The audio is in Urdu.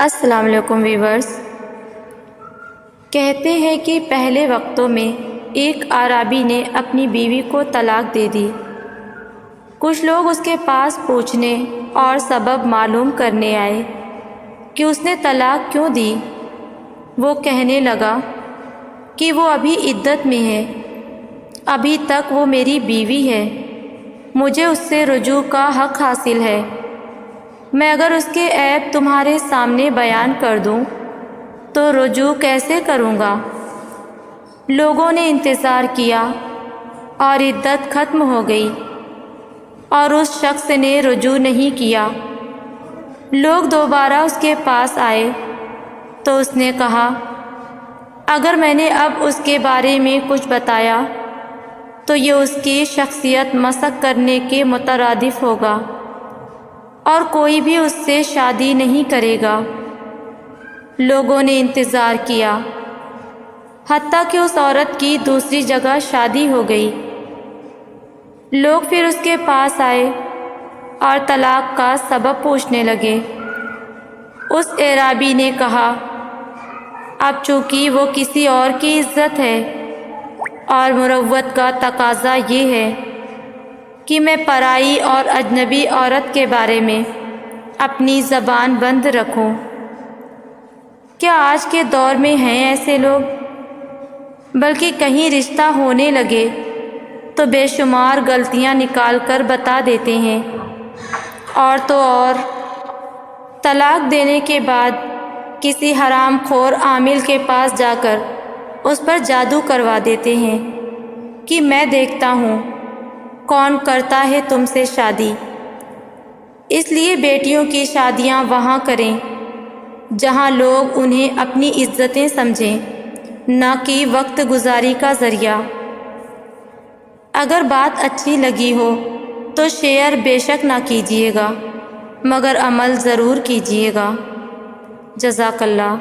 السلام علیکم ویورز۔ کہتے ہیں کہ پہلے وقتوں میں ایک اعرابی نے اپنی بیوی کو طلاق دے دی۔ کچھ لوگ اس کے پاس پوچھنے اور سبب معلوم کرنے آئے کہ اس نے طلاق کیوں دی۔ وہ کہنے لگا کہ وہ ابھی عدت میں ہے، ابھی تک وہ میری بیوی ہے، مجھے اس سے رجوع کا حق حاصل ہے۔ میں اگر اس کے عیب تمہارے سامنے بیان کر دوں تو رجوع کیسے کروں گا؟ لوگوں نے انتظار کیا اور عدت ختم ہو گئی اور اس شخص نے رجوع نہیں کیا۔ لوگ دوبارہ اس کے پاس آئے تو اس نے کہا، اگر میں نے اب اس کے بارے میں کچھ بتایا تو یہ اس کی شخصیت مسخ کرنے کے مترادف ہوگا اور کوئی بھی اس سے شادی نہیں کرے گا۔ لوگوں نے انتظار کیا حتیٰ کہ اس عورت کی دوسری جگہ شادی ہو گئی۔ لوگ پھر اس کے پاس آئے اور طلاق کا سبب پوچھنے لگے۔ اس اعرابی نے کہا، اب چونکہ وہ کسی اور کی عزت ہے اور مروت کا تقاضا یہ ہے کہ میں پرائی اور اجنبی عورت کے بارے میں اپنی زبان بند رکھوں۔ کیا آج کے دور میں ہیں ایسے لوگ؟ بلکہ کہیں رشتہ ہونے لگے تو بے شمار غلطیاں نکال کر بتا دیتے ہیں، اور تو اور طلاق دینے کے بعد کسی حرام خور عامل کے پاس جا کر اس پر جادو کروا دیتے ہیں کہ میں دیکھتا ہوں کون کرتا ہے تم سے شادی۔ اس لیے بیٹیوں کی شادیاں وہاں کریں جہاں لوگ انہیں اپنی عزتیں سمجھیں، نہ کہ وقت گزاری کا ذریعہ۔ اگر بات اچھی لگی ہو تو شیئر بے شک نہ کیجیے گا، مگر عمل ضرور کیجیے گا۔ جزاک اللہ۔